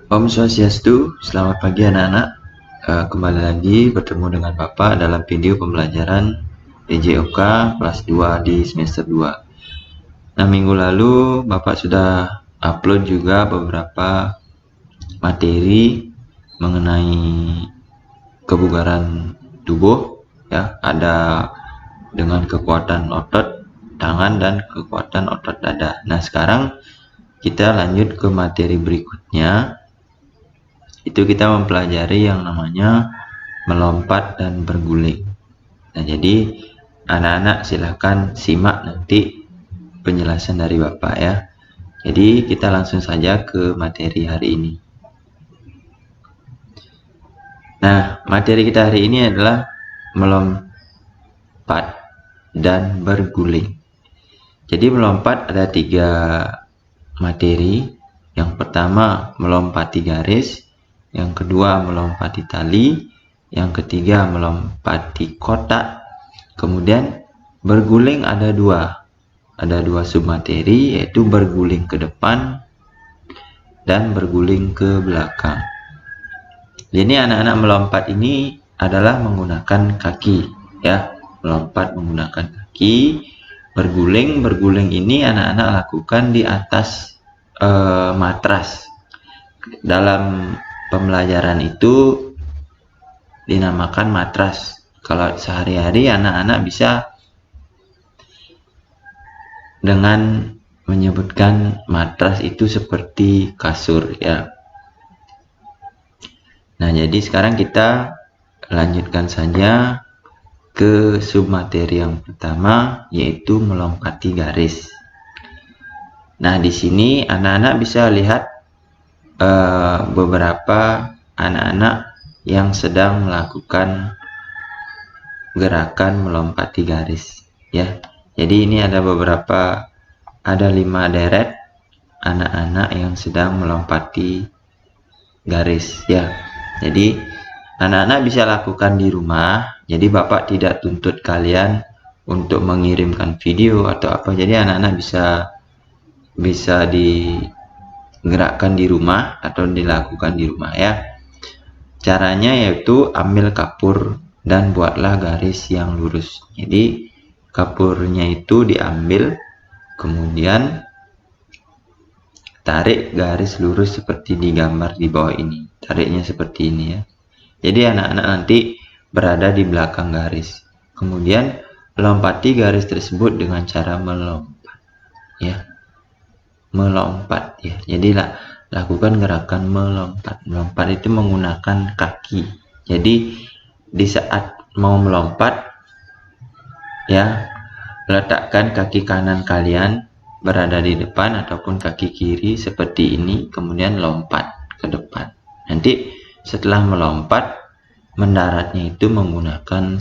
Om Swastiastu, selamat pagi anak-anak. Kembali lagi bertemu dengan Bapak dalam video pembelajaran PJOK kelas 2 di semester 2. Nah, minggu lalu Bapak sudah upload juga beberapa materi mengenai kebugaran tubuh, ya. Ada dengan kekuatan otot tangan dan kekuatan otot dada. Nah, sekarang kita lanjut ke materi berikutnya. Itu kita mempelajari yang namanya melompat dan berguling. Nah, jadi anak-anak silahkan simak nanti penjelasan dari Bapak ya. Jadi kita langsung saja ke materi hari ini. Nah, materi kita hari ini adalah melompat dan berguling. Jadi melompat ada 3 materi. Yang pertama melompati garis, yang kedua melompati tali, yang ketiga melompati kotak. Kemudian berguling ada dua submateri, yaitu berguling ke depan dan berguling ke belakang. Jadi anak-anak melompat ini adalah menggunakan kaki, ya. Melompat menggunakan kaki. Berguling ini anak-anak lakukan di atas matras. Dalam pembelajaran itu dinamakan matras. Kalau sehari-hari anak-anak bisa dengan menyebutkan matras itu seperti kasur, ya. Nah, jadi sekarang kita lanjutkan saja ke submateri yang pertama, yaitu melompati garis. Nah, di sini anak-anak bisa lihat beberapa anak-anak yang sedang melakukan gerakan melompati garis, ya. Jadi ini ada 5 deret anak-anak yang sedang melompati garis, ya. Jadi anak-anak bisa lakukan di rumah. Jadi Bapak tidak tuntut kalian untuk mengirimkan video atau apa. Jadi anak-anak bisa digerakkan di rumah atau dilakukan di rumah, ya. Caranya yaitu ambil kapur dan buatlah garis yang lurus. Jadi kapurnya itu diambil, kemudian tarik garis lurus seperti digambar di bawah ini. Tariknya seperti ini, ya. Jadi anak-anak nanti berada di belakang garis. Kemudian lompati garis tersebut dengan cara melompat, ya. Melompat, ya. Jadi lakukan gerakan melompat. Melompat itu menggunakan kaki. Jadi di saat mau melompat, ya, letakkan kaki kanan kalian berada di depan ataupun kaki kiri seperti ini, kemudian lompat ke depan. Nanti setelah melompat, mendaratnya itu menggunakan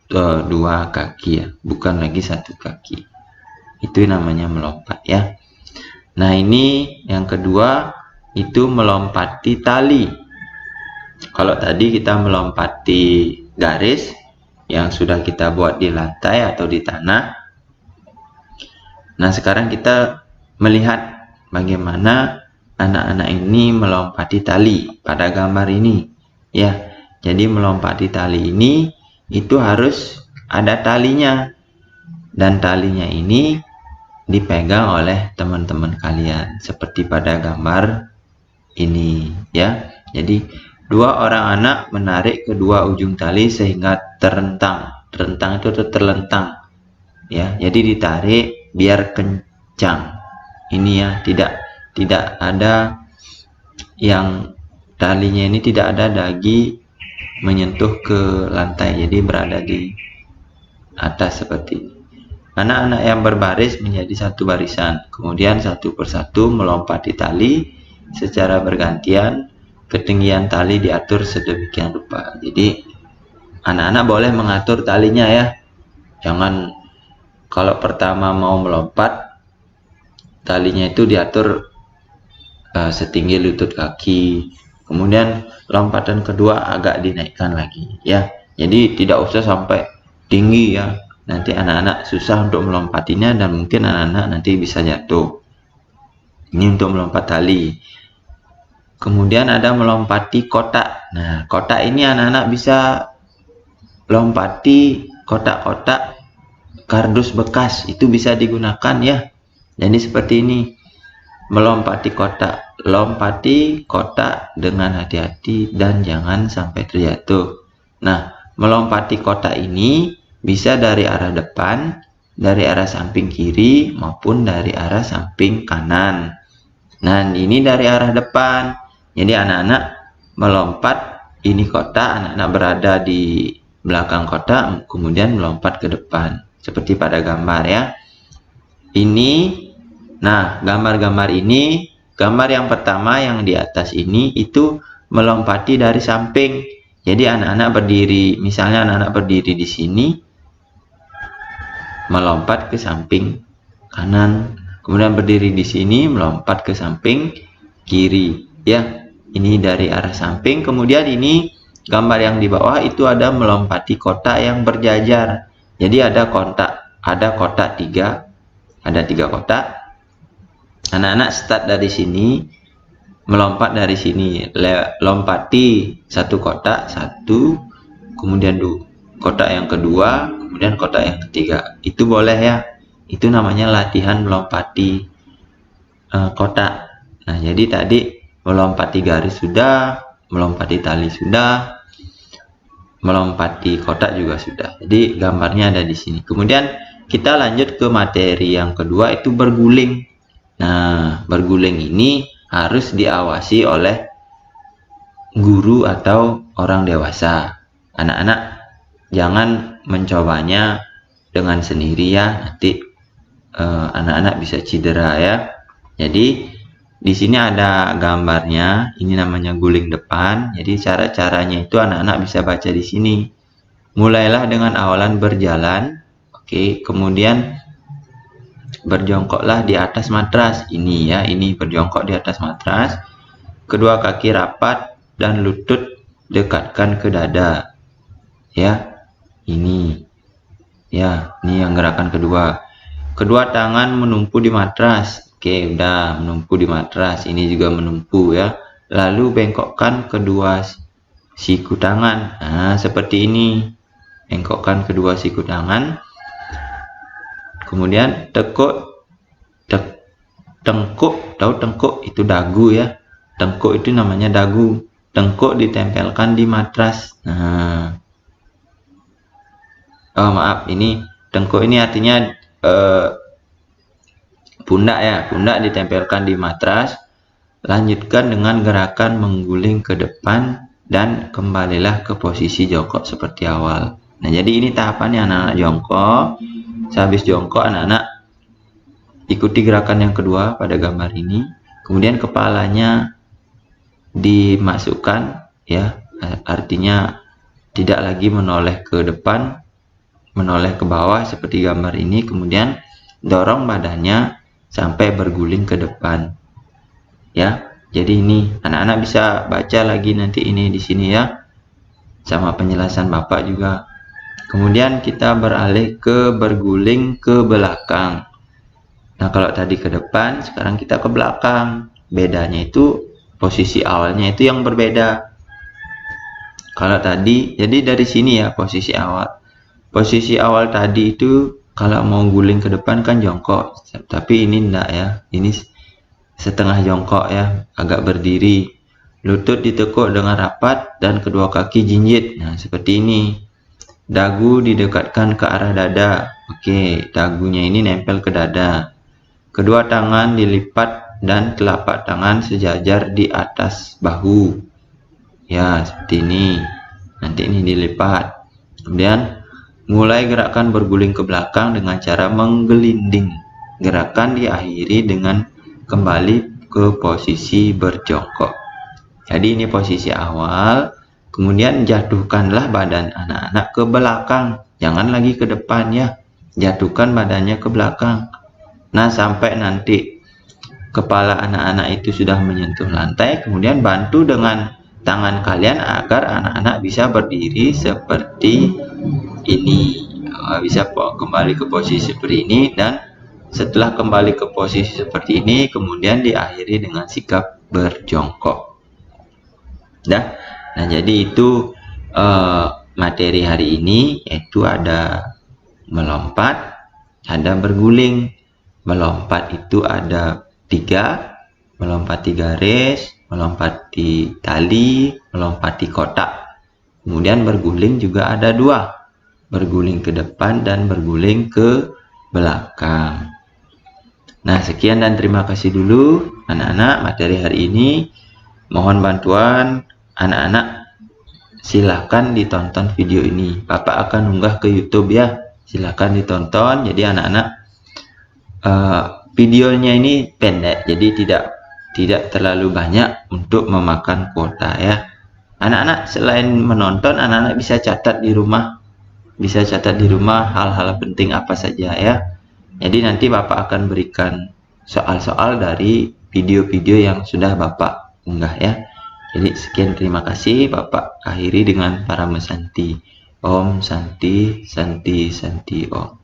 2 kaki, ya, bukan lagi 1 kaki. Itu namanya melompat, ya. Nah, ini yang kedua, itu melompati tali. Kalau tadi kita melompati garis yang sudah kita buat di lantai atau di tanah. Nah, sekarang kita melihat bagaimana anak-anak ini melompati tali pada gambar ini, ya. Jadi melompati tali ini itu harus ada talinya, dan talinya ini dipegang oleh teman-teman kalian seperti pada gambar ini, ya. Jadi 2 orang anak menarik kedua ujung tali sehingga terentang. Terentang itu terlentang, ya. Jadi ditarik biar kencang. Ini, ya, tidak ada yang talinya ini tidak ada dagi menyentuh ke lantai. Jadi berada di atas seperti ini. Anak-anak yang berbaris menjadi 1 barisan. Kemudian 1 persatu melompati tali secara bergantian. Ketinggian tali diatur sedemikian rupa. Jadi anak-anak boleh mengatur talinya, ya. Jangan kalau pertama mau melompat, talinya itu diatur setinggi lutut kaki. Kemudian lompatan kedua agak dinaikkan lagi, ya. Jadi tidak usah sampai tinggi, ya. Nanti anak-anak susah untuk melompatinya dan mungkin anak-anak nanti bisa jatuh. Ini untuk melompat tali. Kemudian ada melompati kotak. Nah, kotak ini anak-anak bisa lompati kotak-kotak kardus bekas, itu bisa digunakan ya. Jadi seperti ini, melompati kotak. Lompati kotak dengan hati-hati dan jangan sampai terjatuh. Nah, melompati kotak ini bisa dari arah depan, dari arah samping kiri maupun dari arah samping kanan. Nah, ini dari arah depan. Jadi anak-anak melompat, ini kotak, anak-anak berada di belakang kotak, kemudian melompat ke depan. Seperti pada gambar ya. Ini, nah gambar-gambar ini, gambar yang pertama yang di atas ini itu melompati dari samping. Jadi anak-anak berdiri, misalnya anak-anak berdiri di sini, melompat ke samping kanan. Kemudian berdiri di sini, melompat ke samping kiri. Ya, ini dari arah samping. Kemudian ini gambar yang di bawah itu ada melompati kotak yang berjajar. Jadi ada kotak 3, ada 3 kotak. Anak-anak start dari sini, melompat dari sini, lompati satu kotak, kemudian kotak yang kedua, kemudian kotak yang ketiga. Itu boleh ya. Itu namanya latihan melompati kotak. Nah, jadi tadi melompati garis sudah, melompati tali sudah, melompati kotak juga sudah. Jadi gambarnya ada di sini. Kemudian kita lanjut ke materi yang kedua, itu berguling. Nah, berguling ini harus diawasi oleh guru atau orang dewasa. Anak-anak jangan mencobanya dengan sendiri ya, nanti anak-anak bisa cedera ya. Jadi di sini ada gambarnya, ini namanya guling depan. Jadi cara-caranya itu anak-anak bisa baca di sini. Mulailah dengan awalan berjalan, oke, kemudian berjongkoklah di atas matras. Ini ya, ini berjongkok di atas matras. Kedua kaki rapat dan lutut dekatkan ke dada. Ya, ini. Ya, ini yang gerakan kedua. Kedua tangan menumpu di matras. Oke, udah menumpu di matras. Ini juga menumpu ya. Lalu bengkokkan kedua siku tangan. Nah, seperti ini. Bengkokkan kedua siku tangan. Kemudian tengkuk, tahu tengkuk itu dagu ya. Tengkuk itu namanya dagu. Tengkuk ditempelkan di matras. Nah, oh maaf, ini tengkuk ini artinya pundak ya. Pundak ditempelkan di matras. Lanjutkan dengan gerakan mengguling ke depan dan kembalilah ke posisi jongkok seperti awal. Nah, jadi ini tahapannya anak-anak jongkok. Sehabis jongkok, anak-anak ikuti gerakan yang kedua pada gambar ini. Kemudian kepalanya dimasukkan ya, artinya tidak lagi menoleh ke depan, menoleh ke bawah seperti gambar ini. Kemudian dorong badannya sampai berguling ke depan. Ya, jadi ini anak-anak bisa baca lagi nanti ini di sini ya, sama penjelasan Bapak juga. Kemudian kita beralih ke berguling ke belakang. Nah, kalau tadi ke depan, sekarang kita ke belakang. Bedanya itu posisi awalnya itu yang berbeda. Kalau tadi, jadi dari sini ya posisi awal. Posisi awal tadi itu kalau mau guling ke depan kan jongkok, tapi ini enggak ya. Ini setengah jongkok ya, agak berdiri. Lutut ditekuk dengan rapat dan kedua kaki jinjit. Nah, seperti ini. Dagu didekatkan ke arah dada. Oke, dagunya ini nempel ke dada. Kedua tangan dilipat dan telapak tangan sejajar di atas bahu. Ya, seperti ini. Nanti ini dilipat. Kemudian mulai gerakan berguling ke belakang dengan cara menggelinding. Gerakan diakhiri dengan kembali ke posisi berjongkok. Jadi ini posisi awal. Kemudian jatuhkanlah badan anak-anak ke belakang. Jangan lagi ke depan ya. Jatuhkan badannya ke belakang. Nah, sampai nanti kepala anak-anak itu sudah menyentuh lantai. Kemudian bantu dengan tangan kalian agar anak-anak bisa berdiri seperti ini. Bisa kembali ke posisi seperti ini. Dan setelah kembali ke posisi seperti ini, kemudian diakhiri dengan sikap berjongkok. Dah. Nah, jadi itu materi hari ini, yaitu ada melompat, ada berguling. Melompat itu ada 3, melompati garis, melompati tali, melompati kotak. Kemudian berguling juga ada 2, berguling ke depan dan berguling ke belakang. Nah, sekian dan terima kasih dulu anak-anak materi hari ini. Mohon bantuan anak-anak, silahkan ditonton video ini. Bapak akan unggah ke YouTube ya. Silahkan ditonton. Jadi anak-anak, videonya ini pendek, jadi tidak terlalu banyak untuk memakan kuota ya. Anak-anak selain menonton, anak-anak bisa catat di rumah. Bisa catat di rumah hal-hal penting apa saja ya. Jadi nanti Bapak akan berikan soal-soal dari video-video yang sudah Bapak unggah ya. Jadi sekian, terima kasih. Bapak akhiri dengan para mesanti. Om Santi Santi Santi Om.